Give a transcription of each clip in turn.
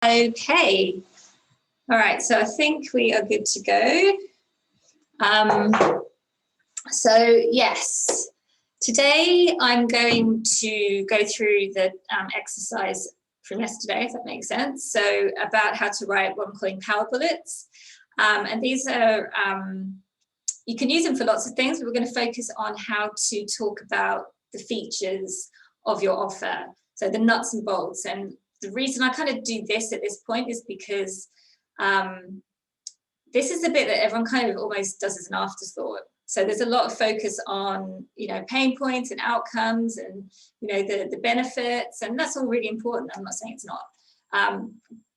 Okay. All right, so I think we are good to go. So yes, today I'm going to go through the exercise from yesterday, if that makes sense. So about how to write what I'm calling power bullets. And these are, you can use them for lots of things, but we're going to focus on how to talk about the features of your offer. So the nuts and bolts. And the reason I kind of do this at this point is because this is the bit that everyone kind of almost does as an afterthought. So there's a lot of focus on, you know, pain points and outcomes and, you know, the benefits, and that's all really important. I'm not saying it's not.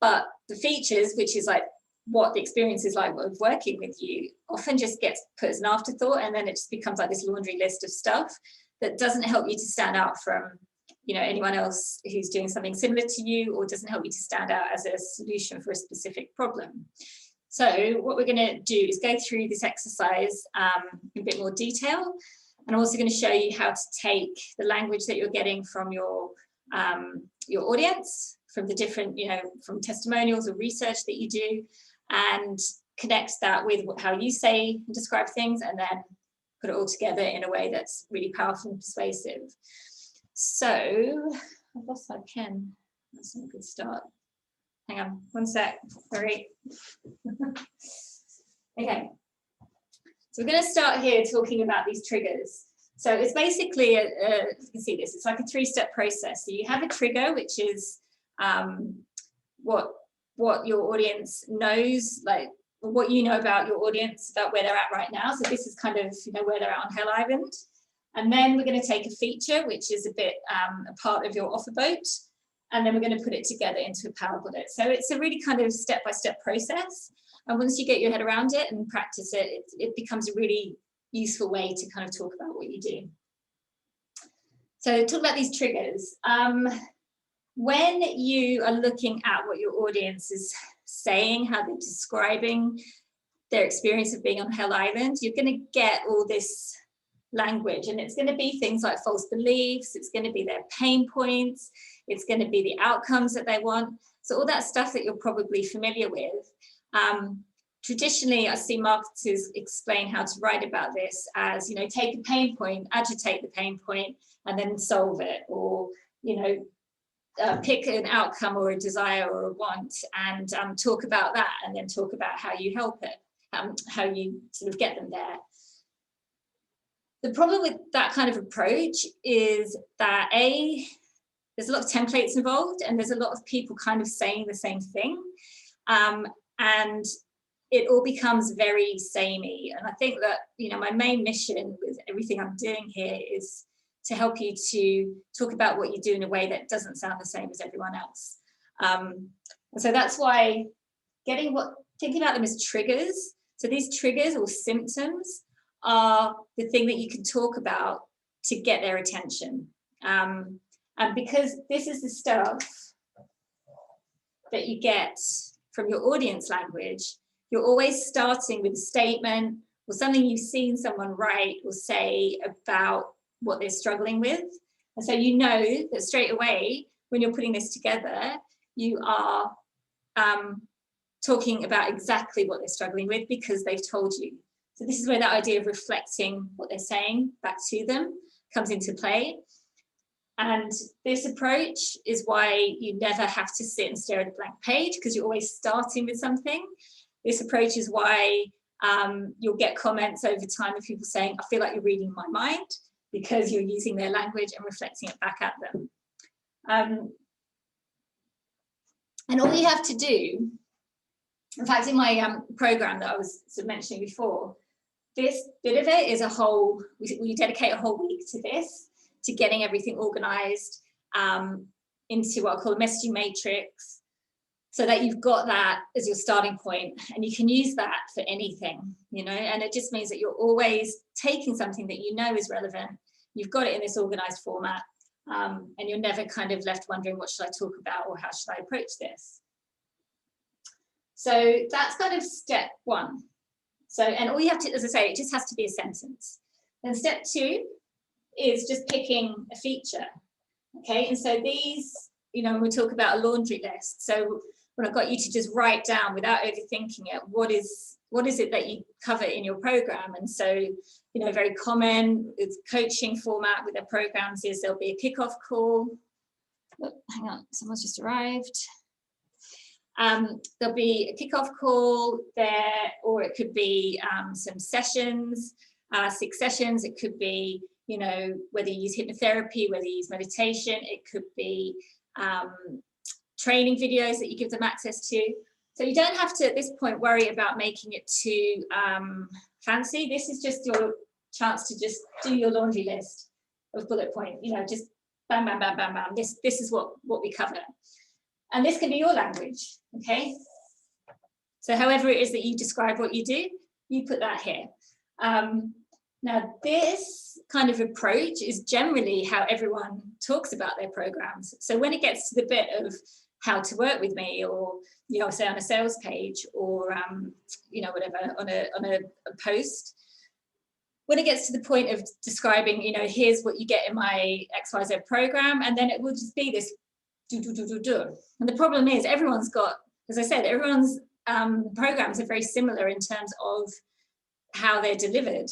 But the features, which is like what the experience is like of working with you, often just gets put as an afterthought, and then it just becomes like this laundry list of stuff that doesn't help you to stand out from, you know, anyone else who's doing something similar to you, or doesn't help you to stand out as a solution for a specific problem. So what we're going to do is go through this exercise in a bit more detail. And I'm also going to show you how to take the language that you're getting from your audience, from the different, you know, from testimonials or research that you do, and connect that with how you say and describe things, and then put it all together in a way that's really powerful and persuasive. So I've lost my pen. That's not a good start. Hang on, one sec, sorry. Okay, so we're going to start here talking about these triggers. So it's basically, you can see this, it's like a three-step process. So you have a trigger, which is what your audience knows, like what you know about your audience, about where they're at right now. So this is kind of, you know, where they're at on Hell Island. And then we're going to take a feature, which is a bit a part of your offer boat. And then we're going to put it together into a power bullet. So it's a really kind of step-by-step process. And once you get your head around it and practice it, it becomes a really useful way to kind of talk about what you do. So talk about these triggers. When you are looking at what your audience is saying, how they're describing their experience of being on Hell Island, you're going to get all this language, and it's going to be things like false beliefs, it's going to be their pain points, it's going to be the outcomes that they want. So all that stuff that you're probably familiar with. Traditionally, I see marketers explain how to write about this as, you know, take a pain point, agitate the pain point, and then solve it, or, you know, pick an outcome or a desire or a want and talk about that, and then talk about how you help it, how you sort of get them there. The problem with that kind of approach is that there's a lot of templates involved, and there's a lot of people kind of saying the same thing, and it all becomes very samey. And I think that, you know, my main mission with everything I'm doing here is to help you to talk about what you do in a way that doesn't sound the same as everyone else. And so that's why thinking about them as triggers. So these triggers or symptoms are the thing that you can talk about to get their attention. And because this is the stuff that you get from your audience language, you're always starting with a statement or something you've seen someone write or say about what they're struggling with. And so you know that straight away, when you're putting this together, you are talking about exactly what they're struggling with because they've told you. So this is where that idea of reflecting what they're saying back to them comes into play. And this approach is why you never have to sit and stare at a blank page, because you're always starting with something. This approach is why you'll get comments over time of people saying, I feel like you're reading my mind, because you're using their language and reflecting it back at them. And all you have to do, in fact, in my program that I was sort of mentioning before, this bit of it is a whole, we dedicate a whole week to this, to getting everything organized into what I call a messaging matrix, so that you've got that as your starting point, and you can use that for anything, you know, and it just means that you're always taking something that you know is relevant, you've got it in this organized format, and you're never kind of left wondering, what should I talk about, or how should I approach this? So that's kind of step one. So, and all you have to, as I say, it just has to be a sentence. Then step two is just picking a feature, okay? And so these, you know, when we talk about a laundry list, so but I've got you to just write down without overthinking it, what is it that you cover in your program. And so, you know, very common with coaching format with their programs is there'll be a kickoff call. Oh, hang on, someone's just arrived. There'll be a kickoff call there, or it could be some sessions, 6 sessions. It could be, you know, whether you use hypnotherapy, whether you use meditation. It could be training videos that you give them access to. So you don't have to, at this point, worry about making it too fancy. This is just your chance to just do your laundry list of bullet point, you know, just bam, bam, bam, bam, bam. This is what we cover. And this can be your language, okay? So however it is that you describe what you do, you put that here. Now, this kind of approach is generally how everyone talks about their programs. So when it gets to the bit of how to work with me, or, you know, say on a sales page, or, you know, whatever, on a post, when it gets to the point of describing, you know, here's what you get in my XYZ program, and then it will just be this do, do, do, do, do. And the problem is everyone's got, as I said, everyone's programs are very similar in terms of how they're delivered.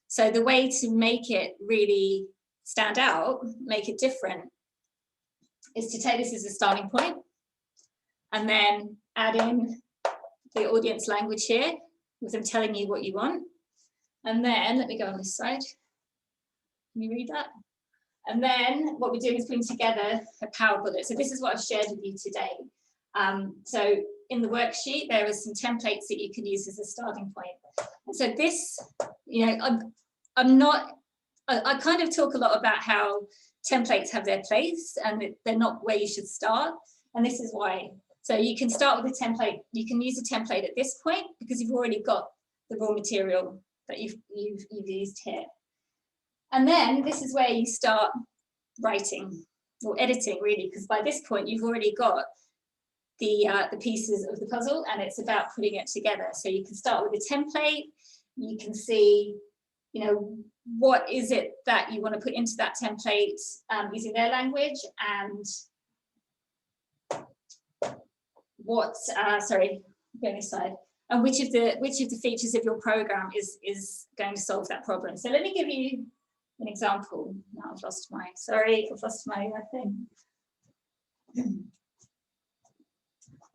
So the way to make it really stand out, make it different, is to take this as a starting point and then add in the audience language here with them telling you what you want. And then, let me go on this side. Can you read that? And then what we're doing is putting together a power bullet. So this is what I've shared with you today. So in the worksheet, there are some templates that you can use as a starting point. So this, you know, I kind of talk a lot about how templates have their place and they're not where you should start. And this is why. So you can start with a template. You can use a template at this point because you've already got the raw material that you've used here. And then this is where you start writing or editing, really, because by this point you've already got the pieces of the puzzle, and it's about putting it together. So you can start with a template. You can see, you know, what is it that you want to put into that template using their language, and what, sorry, go this side, and which of the features of your program is going to solve that problem. So let me give you an example. Now I've lost my thing.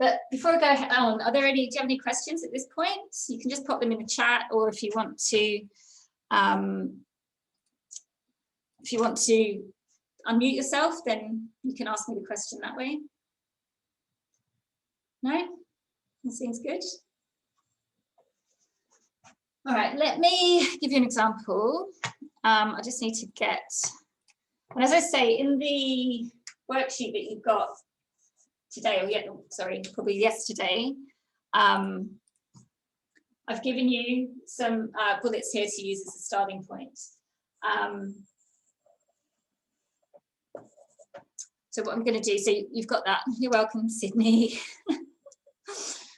But before I go on, do you have any questions at this point? You can just pop them in the chat, or if you want to unmute yourself, then you can ask me the question that way. No? That seems good. All right, let me give you an example. I just need to get, and as I say, in the worksheet that you've got today, or probably yesterday, I've given you some bullets here to use as a starting point. So what I'm going to do, so you've got that. You're welcome, Sydney.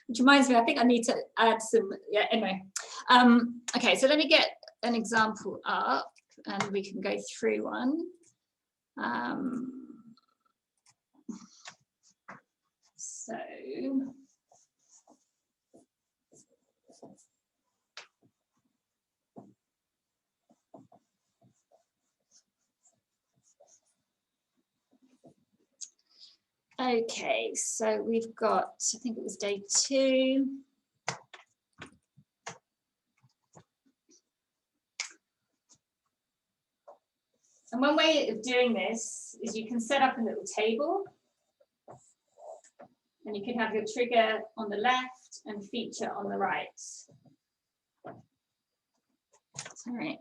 Which reminds me, I think I need to add some, yeah, anyway. Okay, so let me get an example up and we can go through one. So, okay, so we've got, I think it was day 2. And one way of doing this is you can set up a little table, and you can have your trigger on the left and feature on the right. All right.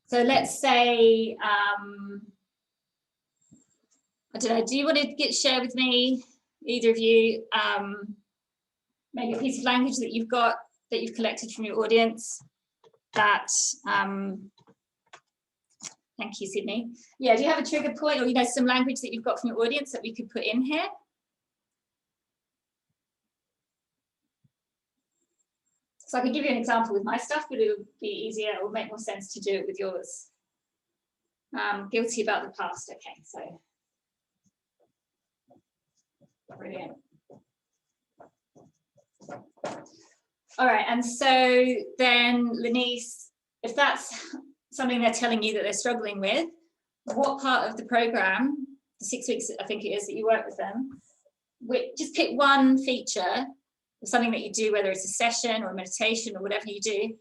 So let's say, I don't know, do you want to share with me, either of you, maybe a piece of language that you've got, that you've collected from your audience that, thank you, Sydney. Yeah, do you have a trigger point, or, you know, some language that you've got from your audience that we could put in here? So I could give you an example with my stuff, but it would be easier, it would make more sense to do it with yours. Guilty about the past, okay, so. Brilliant. All right, and so then Lenice, if that's something they're telling you that they're struggling with, what part of the program, the 6 weeks I think it is that you work with them, just pick one feature or something that you do, whether it's a session or a meditation or whatever you do,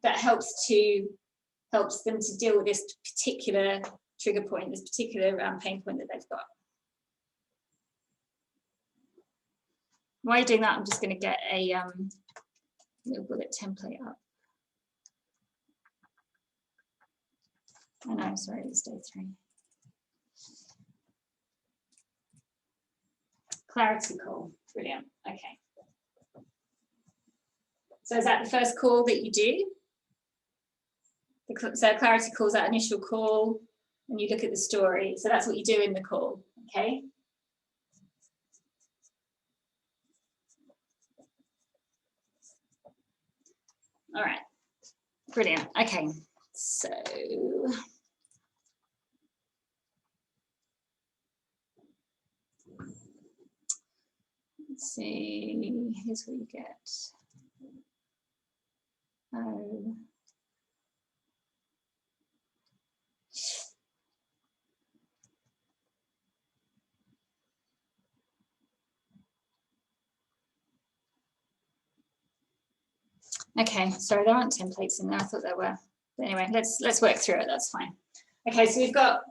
that helps them to deal with this particular trigger point, this particular pain point that they've got. While you're doing that, I'm just going to get a little bullet template up. Oh no, sorry, it's day 3. Clarity call, brilliant, okay. So is that the first call that you do? So clarity call is that initial call, and you look at the story. So that's what you do in the call, okay? All right, brilliant, okay. So, let's see, here's what you get. Oh. Okay, sorry, there aren't templates in there. I thought there were. But anyway, let's work through it. That's fine. Okay, so we've got.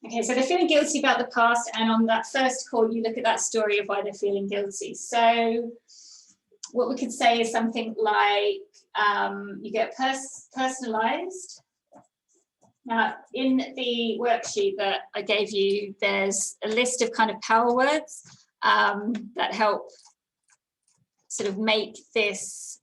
Okay, so they're feeling guilty about the past, and on that first call, you look at that story of why they're feeling guilty. So, what we could say is something like you get personalized. Now, in the worksheet that I gave you, there's a list of kind of power words that help sort of make this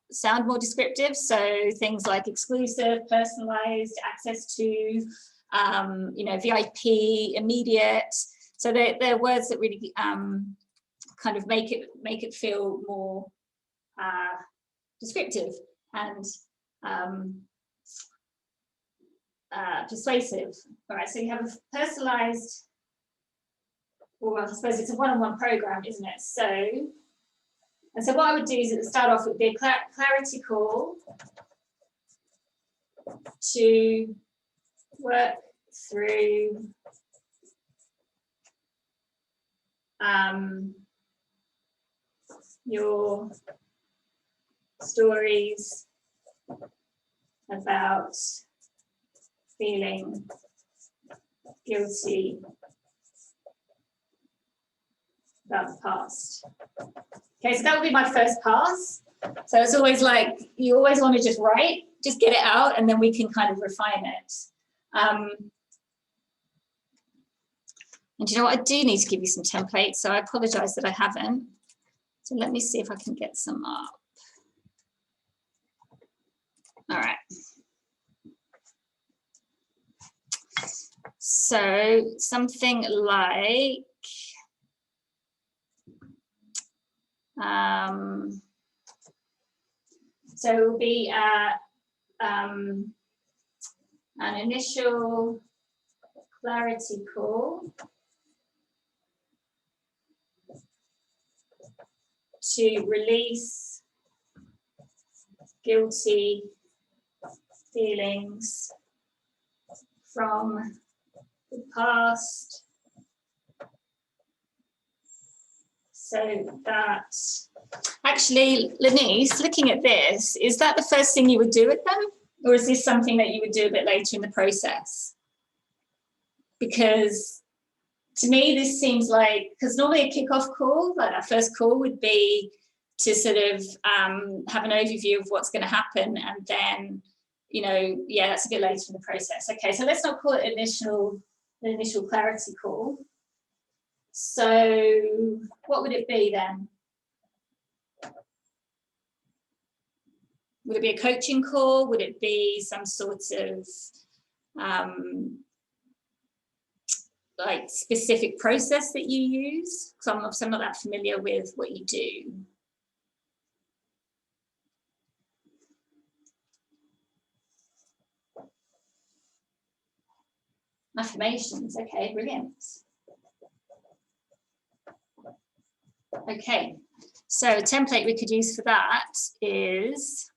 sound more descriptive. So things like exclusive, personalized, access to, you know, VIP, immediate. So they're words that really kind of make it feel more descriptive and persuasive. All right, so you have a personalized, well, I suppose it's a one-on-one program, isn't it? So what I would do is at the start off, it would be a clarity call to work through your stories about feeling guilty about the past. Okay, so that would be my first pass. So it's always like, you always want to just write, just get it out, and then we can kind of refine it. And you know what, I do need to give you some templates, so I apologize that I haven't. So let me see if I can get some up. All right. So something like, so it will be an initial clarity call to release guilty feelings from the past, so that, actually, Lenice, looking at this, is that the first thing you would do with them? Or is this something that you would do a bit later in the process? Because to me, this seems like, because normally a kickoff call, like that first call would be to sort of have an overview of what's going to happen, and then, you know, yeah, that's a bit later in the process. Okay, so let's not call it the initial clarity call. So what would it be then? Would it be a coaching call? Would it be some sort of like specific process that you use? Because I'm not that familiar with what you do. Affirmations, okay, brilliant. Okay, so a template we could use for that is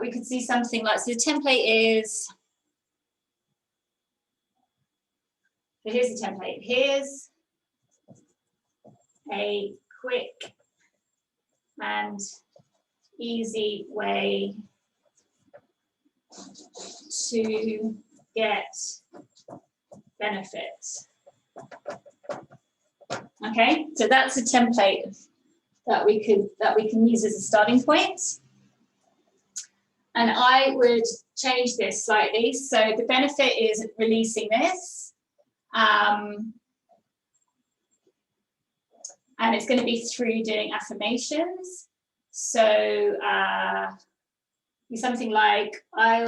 we could see something like, so the template is, so here's the template. Here's a quick and easy way to get benefits. Okay, so that's a template that we can use as a starting point. And I would change this slightly. So the benefit is releasing this. And it's going to be through doing affirmations. So something like, do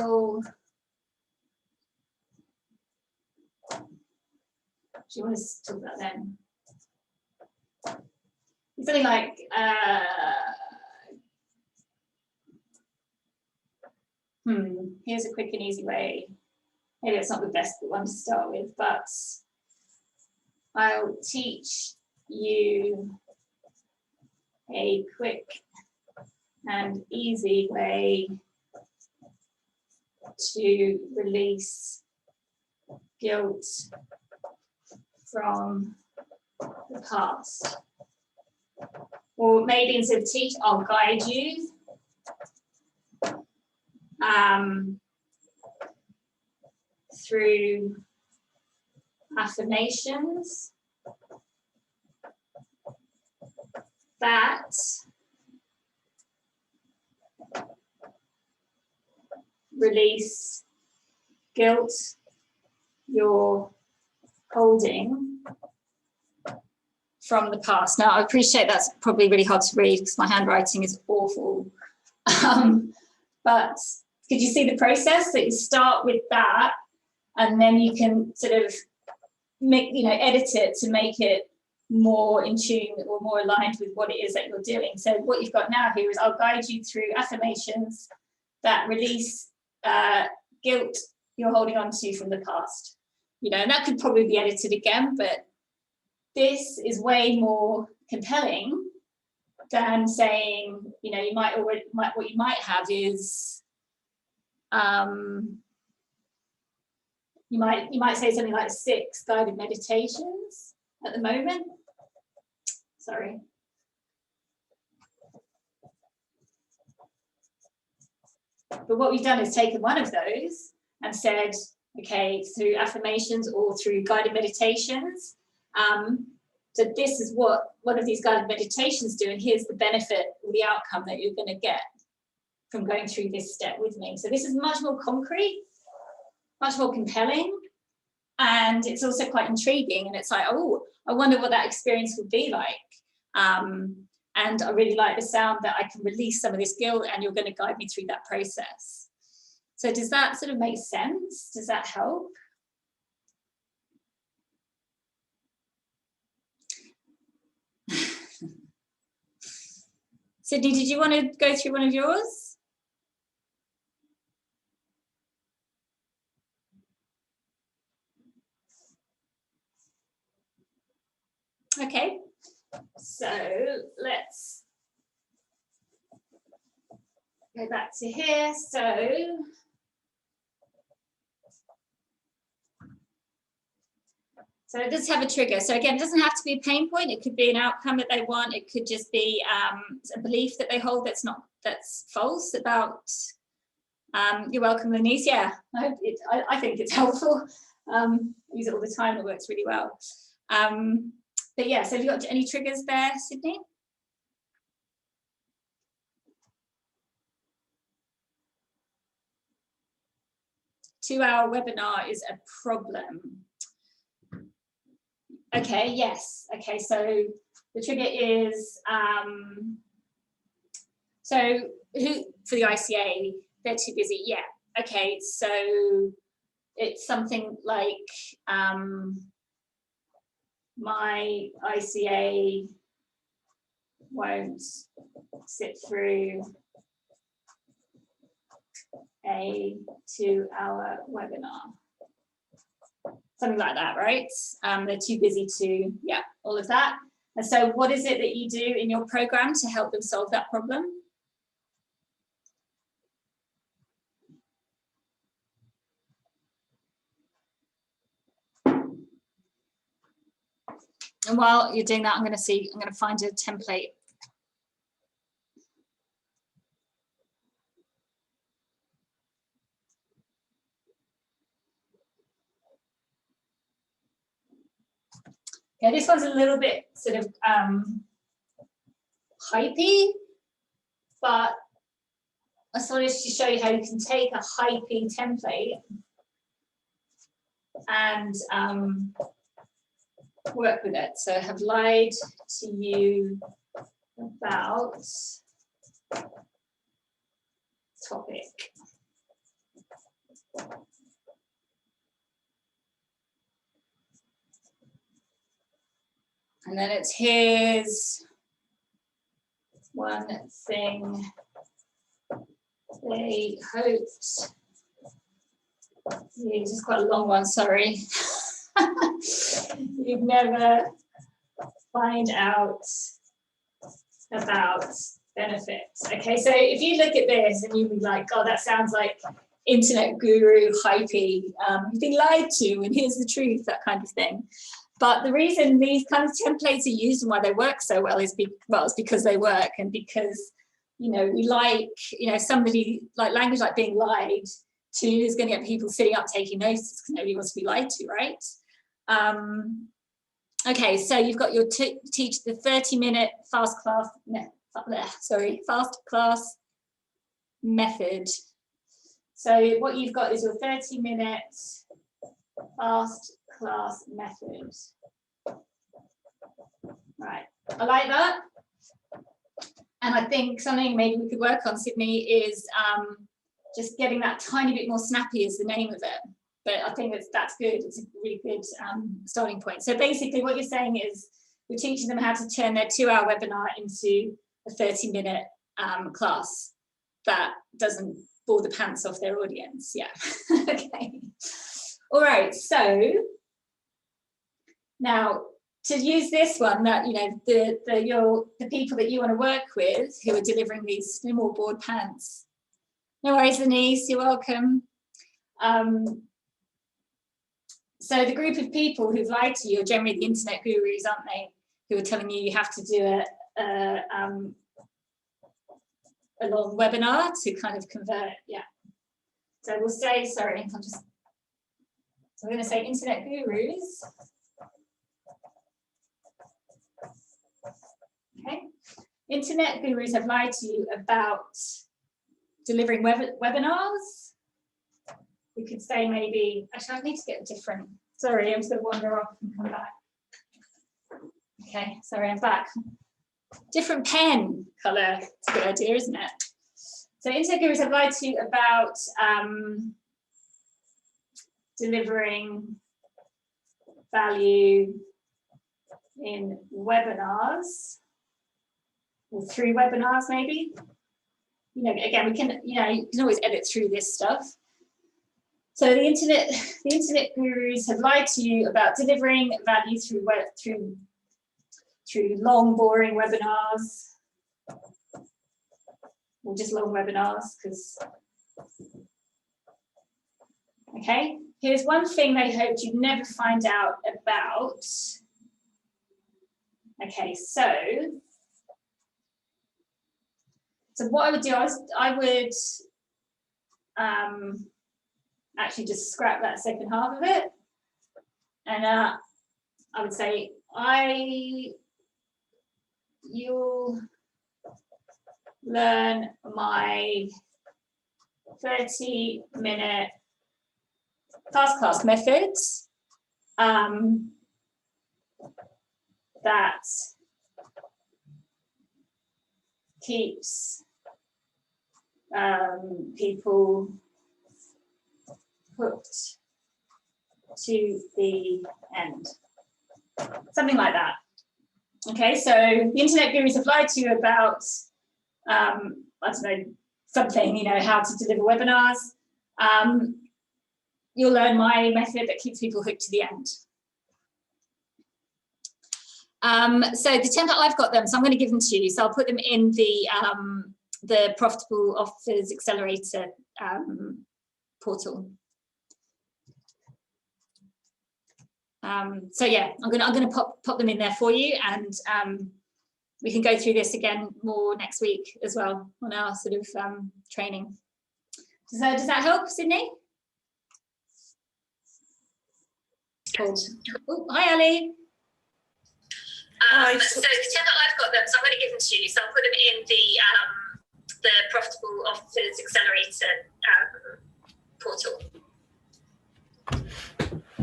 you want to talk about them? Something like, here's a quick and easy way. Maybe it's not the best one to start with, but I'll teach you a quick and easy way to release guilt from the past. Or maybe instead of teach, I'll guide you. Through affirmations that release guilt you're holding from the past. Now, I appreciate that's probably really hard to read because my handwriting is awful. But could you see the process that you start with that, and then you can sort of edit it to make it more in tune or more aligned with what it is that you're doing. So what you've got now here is I'll guide you through affirmations that release guilt you're holding on to from the past. And that could probably be edited again, but this is way more compelling than saying, what you might have is, you might say something like 6 guided meditations at the moment. Sorry. But what we've done is taken one of those and said, okay, through affirmations or through guided meditations, so this is what one of these guided meditations do, and here's the benefit or the outcome that you're going to get from going through this step with me. So this is much more concrete, much more compelling, and it's also quite intriguing. And it's like, oh, I wonder what that experience would be like. And I really like the sound that I can release some of this guilt, and you're going to guide me through that process. So does that sort of make sense? Does that help? Sydney, did you want to go through one of yours? Okay, so let's go back to here. So it does have a trigger. So again, it doesn't have to be a pain point. It could be an outcome that they want. It could just be a belief that they hold that's false about. You're welcome, Lenise. Yeah, I think it's helpful. I use it all the time. It works really well. But yeah, so have you got any triggers there, Sydney? Two-hour webinar is a problem. Okay, yes. Okay, so the trigger is, so who, for the ICA, they're too busy. Yeah, okay, so it's something like, my ICA won't sit through a 2-hour webinar. Something like that, right? They're too busy to, yeah, all of that. And so what is it that you do in your program to help them solve that problem? And while you're doing that, I'm going to find a template. Yeah, this one's a little bit sort of hypey, but I just wanted to show you how you can take a hypey template and work with it. So I have lied to you about topic. And then it's here's one thing they hoped. Yeah, this is quite a long one, sorry. You'd never find out about benefits. Okay, so if you look at this and you'd be like, oh, that sounds like internet guru hypey, you've been lied to and here's the truth, that kind of thing. But the reason these kind of templates are used and why they work so well is it's because they work, and because, you know, we like, you know, somebody like language like being lied to is going to get people sitting up taking notes because nobody wants to be lied to, right? Okay, so you've got your teach the 30-minute fast class method. So what you've got is your 30-minute fast class method. Right, I like that. And I think something maybe we could work on, Sydney, is just getting that tiny bit more snappy is the name of it. But I think that's good. It's a really good starting point. So basically what you're saying is you're teaching them how to turn their 2-hour webinar into a 30-minute class that doesn't bore the pants off their audience. Yeah, okay. All right, so now to use this one, that, you know, the people that you want to work with who are delivering these no more bored pants. No worries, Denise, you're welcome. So the group of people who've lied to you are generally the internet gurus, aren't they? Who are telling you you have to do a long webinar to kind of convert, yeah. So we'll say, sorry, so I'm going to say internet gurus. Okay, internet gurus have lied to you about delivering webinars. We could say maybe, actually I need to get a different, sorry, I'm just going to wander off and come back. Okay, sorry, I'm back. Different pen colour, it's a good idea, isn't it? So internet gurus have lied to you about delivering value in webinars, or through webinars maybe. You know, again, we can, you know, you can always edit through this stuff. So the internet gurus have lied to you about delivering value through long, boring webinars, or just long webinars, because, okay, here's one thing they hoped you'd never find out about. Okay, so what I would do, I would actually just scrap that second half of it, and I would say you'll learn my 30-minute fast class methods that keeps people hooked to the end. Something something like that. Okay, so the internet gurus have lied to you about, I don't know, something, you know, how to deliver webinars. You'll learn my method that keeps people hooked to the end. So the template, I've got them, so I'm going to give them to you. So I'll put them in the Profitable Offers Accelerator portal. So yeah, I'm gonna pop them in there for you, and we can go through this again more next week as well on our sort of training. Does that help, Sydney? Cool. Oh, hi, Ali. So the template, I've got them, so I'm going to give them to you. So I'll put them in the Profitable Offers Accelerator portal.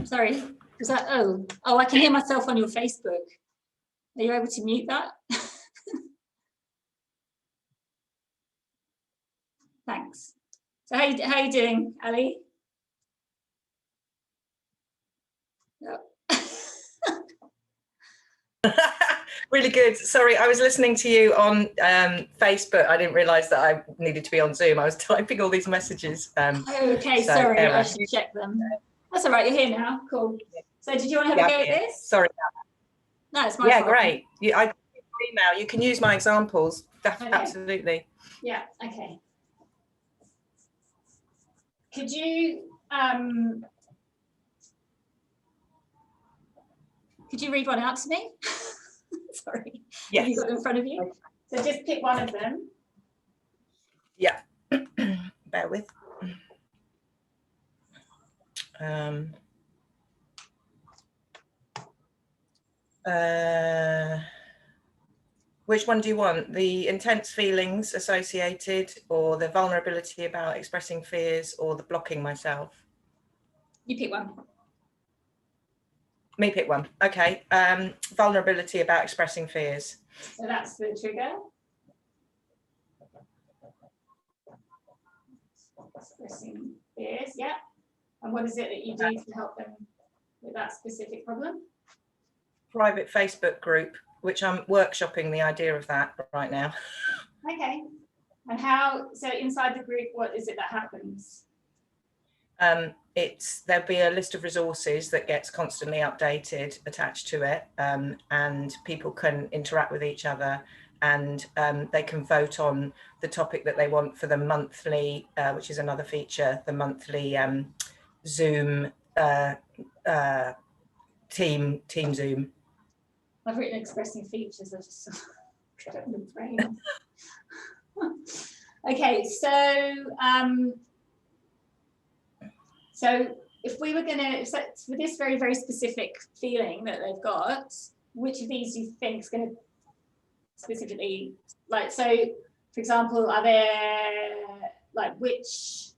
Sorry, was that? Oh, I can hear myself on your Facebook. Are you able to mute that? Thanks. So how you doing, Ali? Yep. Really good. Sorry, I was listening to you on Facebook. I didn't realise that I needed to be on Zoom. I was typing all these messages. Okay, so sorry, I should check them. That's all right, you're here now. Cool. So did you want to have a go at this? Sorry. No, it's my fault. Great. I email. You can use my examples. Okay. Absolutely. Yeah, okay. Could you read one out to me? Sorry. Yes. Have you got it in front of you? So just pick one of them. Yeah. Bear with. Which one do you want? The intense feelings associated, or the vulnerability about expressing fears, or the blocking myself? You pick one. Me pick one. Okay. Vulnerability about expressing fears. So that's the trigger. Expressing fears, yeah. And what is it that you do to help them with that specific problem? Private Facebook group, which I'm workshopping the idea of that right now. Okay. And how, so inside the group, what is it that happens? There'll be a list of resources that gets constantly updated attached to it, and people can interact with each other, and they can vote on the topic that they want for the monthly, which is another feature, the monthly Zoom team Zoom. I've written expressing features, I just got it in the brain. Okay, so if we were going to, for this very, very specific feeling that they've got, which of these do you think is going to specifically, like, so for example, are there, like, which,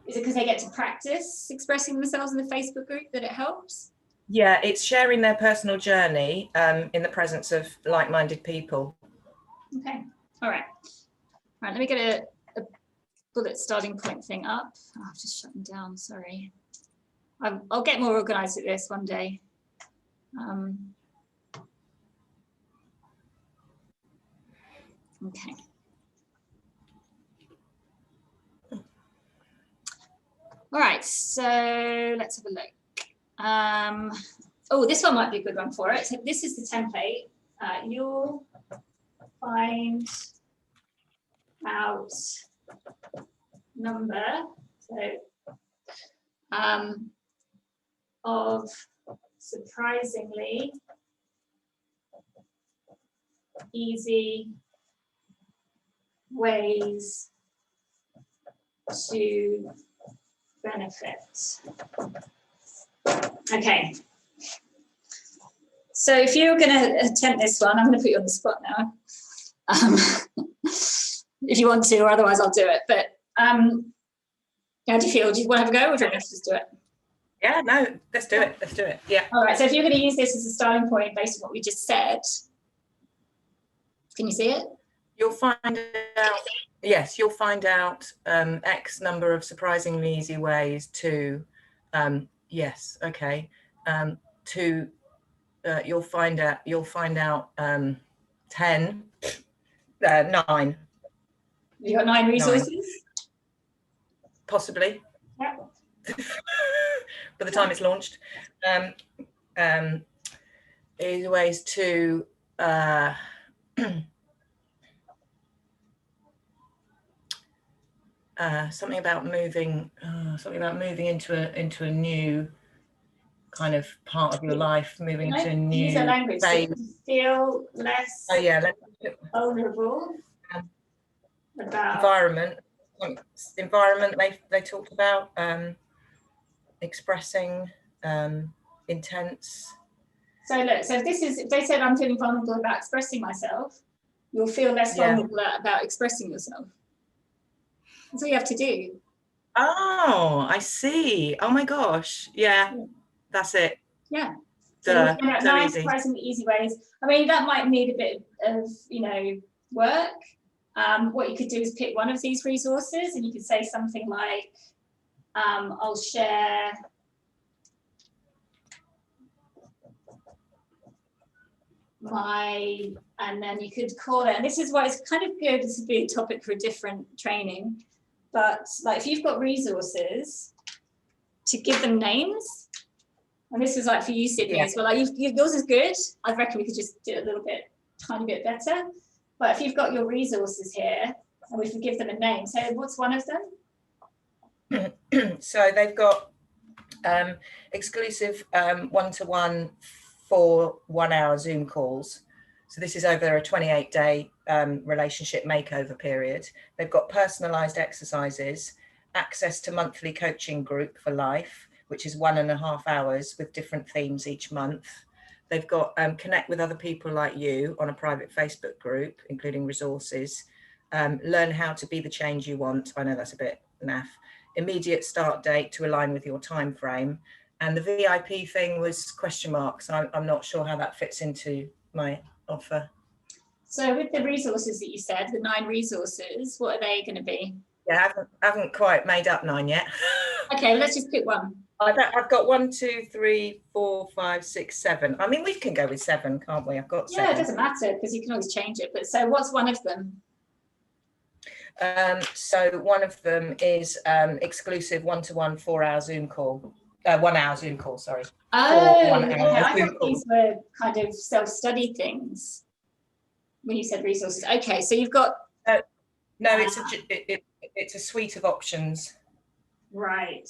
is it because they get to practice expressing themselves in the Facebook group that it helps? Yeah, it's sharing their personal journey in the presence of like-minded people. Okay, all right. All right, let me get a bullet starting point thing up. Oh, I've just shut them down, sorry. I'll get more organized at this one day. Okay. All right, so let's have a look. Oh, this one might be a good one for it. So this is the template. You'll find out number, so of surprisingly easy ways to benefit. Okay. So if you're going to attempt this one, I'm going to put you on the spot now. If you want to, or otherwise I'll do it. But how do you feel? Do you want to have a go, or do you want me to just do it? Yeah, no, let's do it. Let's do it. Yeah. All right. So if you're going to use this as a starting point based on what we just said, can you see it? You'll find out. Yes, you'll find out X number of surprisingly easy ways to. Yes. Okay. To you'll find out 10, 9. You got 9 resources? Possibly. Yeah. By the time it's launched. Is ways to something about moving into a new kind of part of your life, moving into a new use a language phase. so you feel less vulnerable about environment they talked about, expressing, intense. So look, so if they said I'm feeling vulnerable about expressing myself, you'll feel less vulnerable about expressing yourself. That's all you have to do. Oh, I see. Oh my gosh. Yeah. That's it. Yeah. So nice, surprisingly easy ways. I mean, that might need a bit of, work. What you could do is pick one of these resources, and you could say something like, I'll share and then you could call it, and this is why it's kind of good, this would be a topic for a different training, but like if you've got resources, to give them names. And this is like for you, Sydney, as well. Like yours is good. I reckon we could just do it a little bit, tiny bit better. But if you've got your resources here, and we can give them a name. So what's one of them? So they've got exclusive one-to-one for 1 hour Zoom calls. So this is over a 28-day relationship makeover period. They've got personalized exercises, access to monthly coaching group for life, which is 1.5 hours with different themes each month. They've got connect with other people like you on a private Facebook group, including resources, learn how to be the change you want. I know that's a bit naff. Immediate start date to align with your time frame. And the VIP thing was question marks. I'm not sure how that fits into my offer. So with the resources that you said, the 9 resources, what are they going to be? Yeah, I haven't quite made up 9 yet. Okay, well, let's just pick one. I've got 1, 2, 3, 4, 5, 6, 7. I mean, we can go with 7, can't we? I've got 7. Yeah, it doesn't matter because you can always change it. But so what's one of them? So one of them is exclusive one-to-one 4-hour Zoom call. 1 hour Zoom call, sorry. Oh, okay. I thought these were kind of self-study things when you said resources. Okay, so you've got... no, it's a suite of options. Right.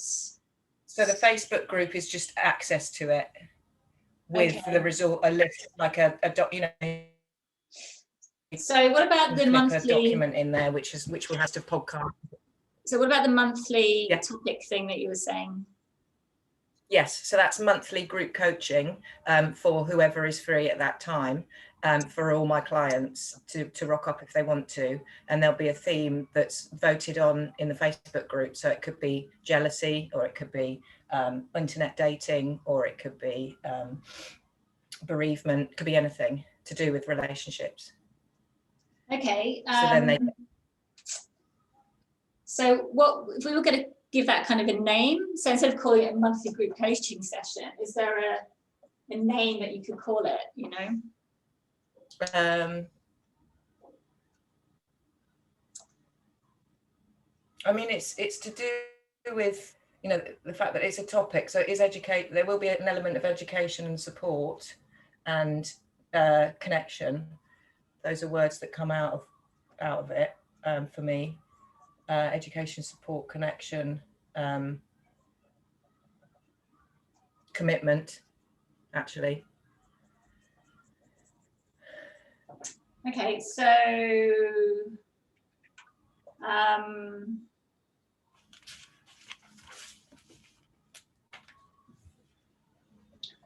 So the Facebook group is just access to it with the result, a list, like a So what about the monthly document in there, which will have to podcast. So what about the monthly topic thing that you were saying? Yes, so that's monthly group coaching for whoever is free at that time, for all my clients to rock up if they want to. And there'll be a theme that's voted on in the Facebook group. So it could be jealousy, or it could be internet dating, or it could be bereavement, it could be anything to do with relationships. Okay. So then so what if we were going to give that kind of a name? So instead of calling it a monthly group coaching session, is there a name that you could call it, you know? I mean, it's to do with, you know, the fact that it's a topic. So it is there will be an element of education and support and connection. Those are words that come out of it for me. Education, support, connection, commitment, actually. Okay, so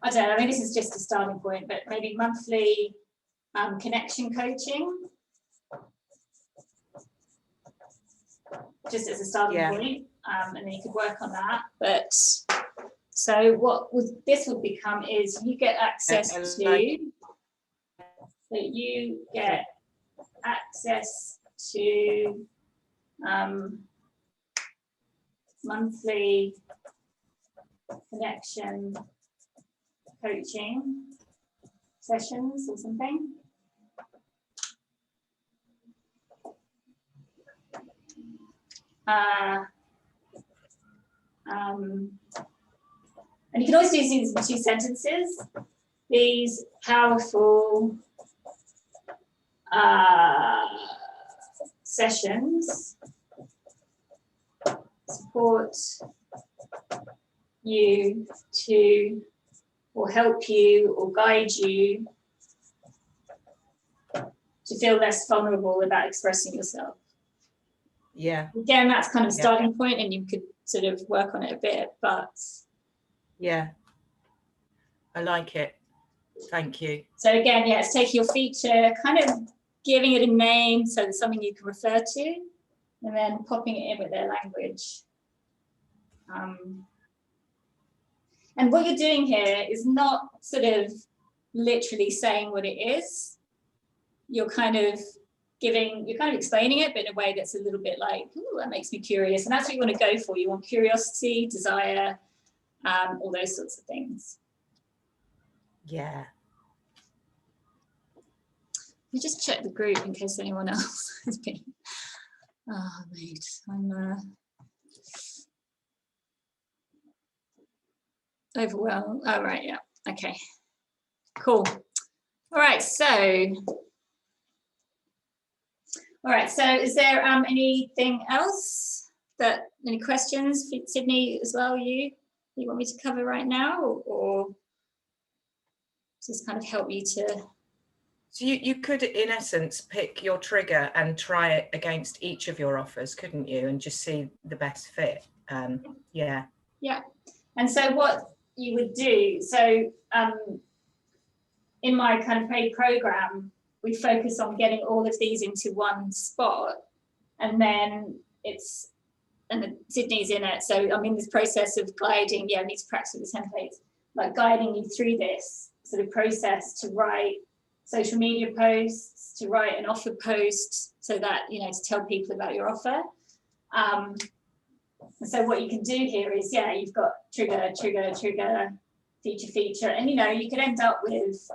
I don't know, I mean, this is just a starting point, but maybe monthly connection coaching, just as a starting point, and then you could work on that. But so what this would become is you get access to, monthly connection coaching sessions or something. And you can always use these in 2 sentences. These powerful sessions support you to, or help you, or guide you to feel less vulnerable about expressing yourself. Yeah. Again, that's kind of a starting point, and you could sort of work on it a bit, but. Yeah. I like it. Thank you. So again, yeah, it's taking your feature, kind of giving it a name so it's something you can refer to, and then popping it in with their language. And what you're doing here is not sort of literally saying what it is. You're kind of explaining it, but in a way that's a little bit like, ooh, that makes me curious. And that's what you want to go for. You want curiosity, desire, all those sorts of things. Yeah. You just check the group in case anyone else has been. Oh, mate, I'm overwhelmed. Oh, right, yeah. Okay, cool. All right, so is there anything else any questions, Sydney, as well, you want me to cover right now, or just kind of help you to? So you could, in essence, pick your trigger and try it against each of your offers, couldn't you? And just see the best fit. Yeah. Yeah. And so what you would do, so in my kind of paid program, we focus on getting all of these into one spot, and then Sydney's in it. So I'm in this process of guiding, I need to practice with the templates, like guiding you through this sort of process to write social media posts, to write an offer post, so that, to tell people about your offer. So what you can do here is, you've got trigger, feature, and you could end up with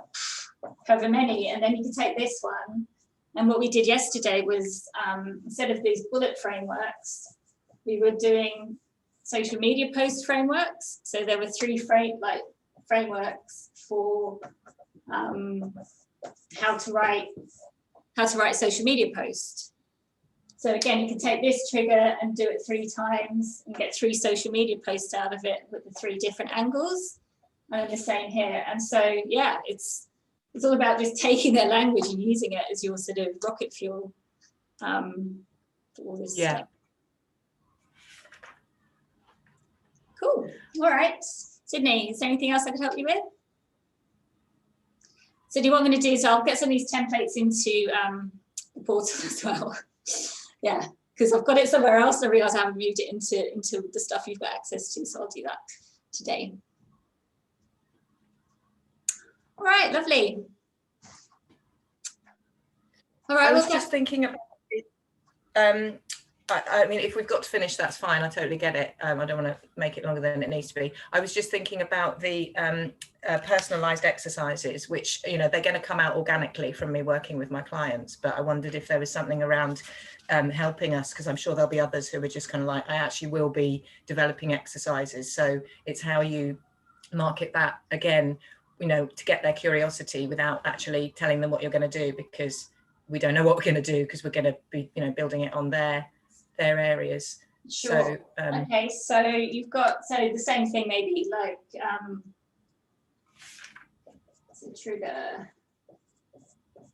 however many, and then you can take this one. And what we did yesterday was, instead of these bullet frameworks, we were doing social media post frameworks. So there were 3 frameworks for how to write social media posts. So again, you can take this trigger and do it 3 times and get 3 social media posts out of it with the 3 different angles. And the same here. And so, it's all about just taking their language and using it as your sort of rocket fuel for all this stuff. Cool. All right. Sydney, is there anything else I could help you with? So what I'm going to do is I'll get some of these templates into the portal as well. Yeah, because I've got it somewhere else and I realise I haven't moved it into the stuff you've got access to. So I'll do that today. All right, lovely. All right, I was just thinking about I mean, if we've got to finish, that's fine. I totally get it. I don't want to make it longer than it needs to be. I was just thinking about the personalized exercises, which, they're going to come out organically from me working with my clients. But I wondered if there was something around helping us, because I'm sure there'll be others who are just kind of like, I actually will be developing exercises. So it's how you market that again, to get their curiosity without actually telling them what you're going to do, because we don't know what we're going to do, because we're going to be, building it on their areas. Sure. So, okay, so you've got, the same thing maybe like trigger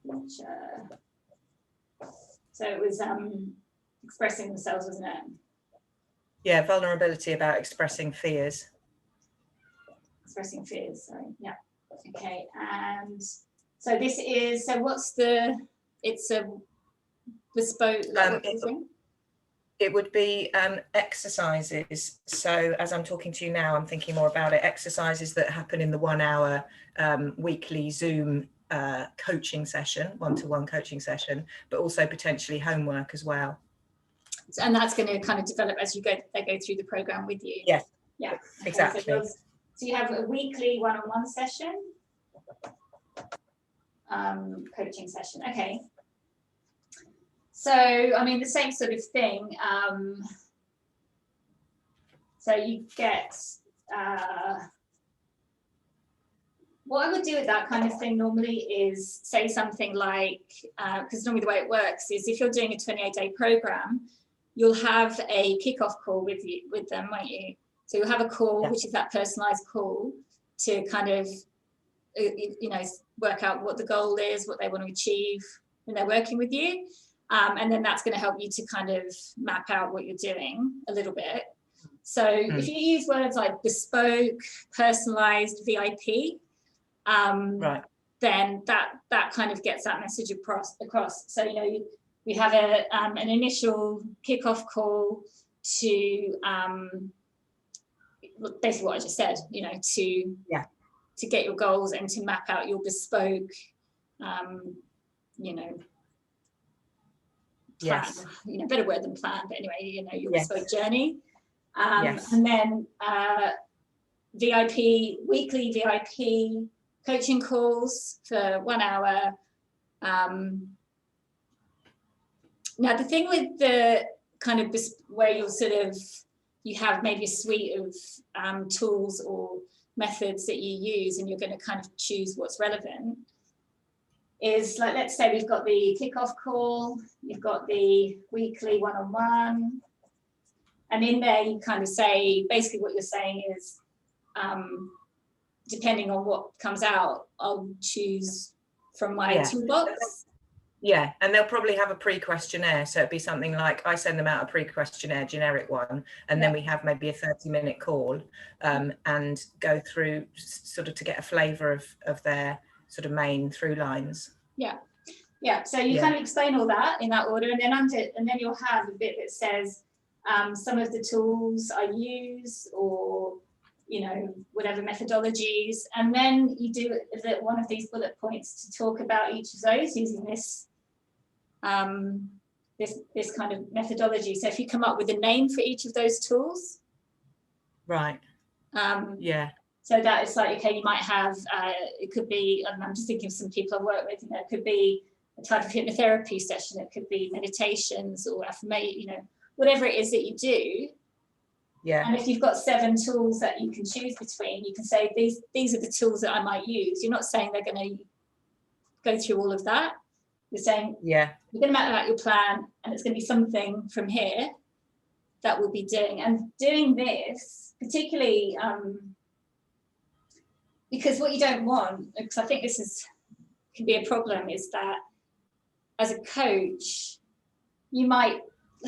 feature. So it was expressing themselves, wasn't it? Yeah, vulnerability about expressing fears. Expressing fears, sorry. Yeah. Okay, and so this is, it's a bespoke, it would be exercises. So as I'm talking to you now, I'm thinking more about it. Exercises that happen in the 1 hour weekly Zoom coaching session, one-to-one coaching session, but also potentially homework as well. And that's going to kind of develop as they go through the program with you. Yes. Yeah. Okay, exactly. So you have a weekly one-on-one session. coaching session. Okay. So, I mean, the same sort of thing. So you get, what I would do with that kind of thing normally is say something like, because normally the way it works is if you're doing a 28-day program, you'll have a kickoff call with them, won't you? So you'll have a call, which is that personalized call to kind of, you know, work out what the goal is, what they want to achieve when they're working with you. And then that's going to help you to kind of map out what you're doing a little bit. So if you use words like bespoke, personalized, VIP, then that kind of gets that message across. So, you know, we have an initial kickoff call to basically what I just said, you know, to get your goals and to map out your bespoke, you know, plan, you know, better word than plan, but anyway, you know, your bespoke journey. And then VIP, weekly VIP coaching calls for 1 hour. Now, the thing with the kind of where you're sort of, you have maybe a suite of tools or methods that you use and you're going to kind of choose what's relevant, is like, let's say we've got the kickoff call, you've got the weekly one-on-one, and in there you kind of say, basically what you're saying is, depending on what comes out, I'll choose from my toolbox. Yeah, and they'll probably have a pre-questionnaire. So it'd be something like, I send them out a pre-questionnaire, generic one, and then we have maybe a 30-minute call and go through sort of to get a flavour of their sort of main through lines. Yeah. So you kind of explain all that in that order, and then you'll have a bit that says some of the tools I use, or you know, whatever methodologies, and then you do one of these bullet points to talk about each of those using this this kind of methodology. So if you come up with a name for each of those tools, so that it's like, okay, you might have it could be, I'm just thinking of some people I work with, you know, it could be a type of hypnotherapy session, it could be meditations or affirmation, you know, whatever it is that you do. And if you've got 7 tools that you can choose between, you can say these are the tools that I might use. You're not saying they're going to go through all of that. You're saying you're going to map out your plan, and it's going to be something from here that we'll be doing. And doing this, particularly because what you don't want, because I think this can be a problem, is that as a coach, you might,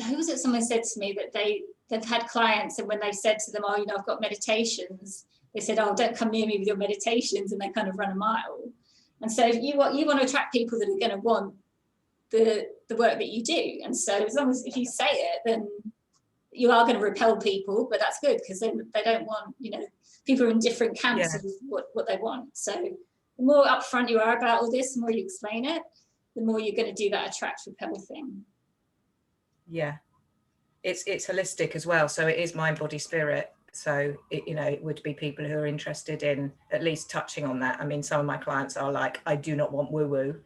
who was it, someone said to me that they've had clients, and when they said to them, oh, you know, I've got meditations, they said, oh, don't come near me with your meditations, and they kind of run a mile. And so you want to attract people that are going to want the work that you do. And so as long as, if you say it, then you are going to repel people, but that's good, because they don't want, you know, people are in different camps of what they want. So the more upfront you are about all this, the more you explain it, the more you're going to do that attract repel thing. Yeah. It's holistic as well, so it is mind, body, spirit. So it, you know, it would be people who are interested in at least touching on that. I mean, some of my clients are like, I do not want woo woo,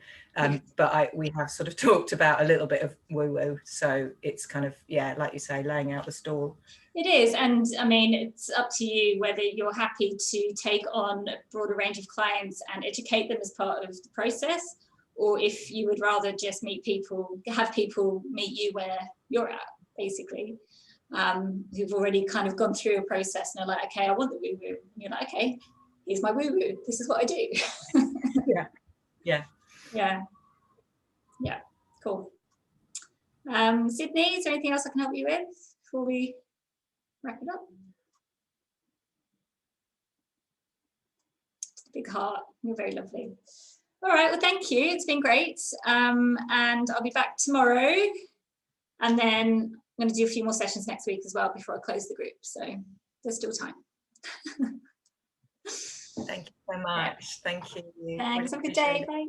but we have sort of talked about a little bit of woo woo. So it's kind of, like you say, laying out the stall. It is, and I mean, it's up to you whether you're happy to take on a broader range of clients and educate them as part of the process, or if you would rather just have people meet you where you're at, basically, who've already kind of gone through a process and are like, okay, I want the woo-woo. And you're like, okay, here's my woo-woo. This is what I do. Yeah, cool. Sydney, is there anything else I can help you with before we wrap it up? Big heart, you're very lovely. All right, well, thank you. It's been great. And I'll be back tomorrow. And then I'm going to do a few more sessions next week as well before I close the group. So there's still time. Thank you so much. Thank you. Thanks. Have a good day. Bye.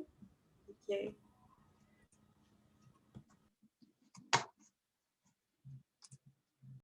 Thank you.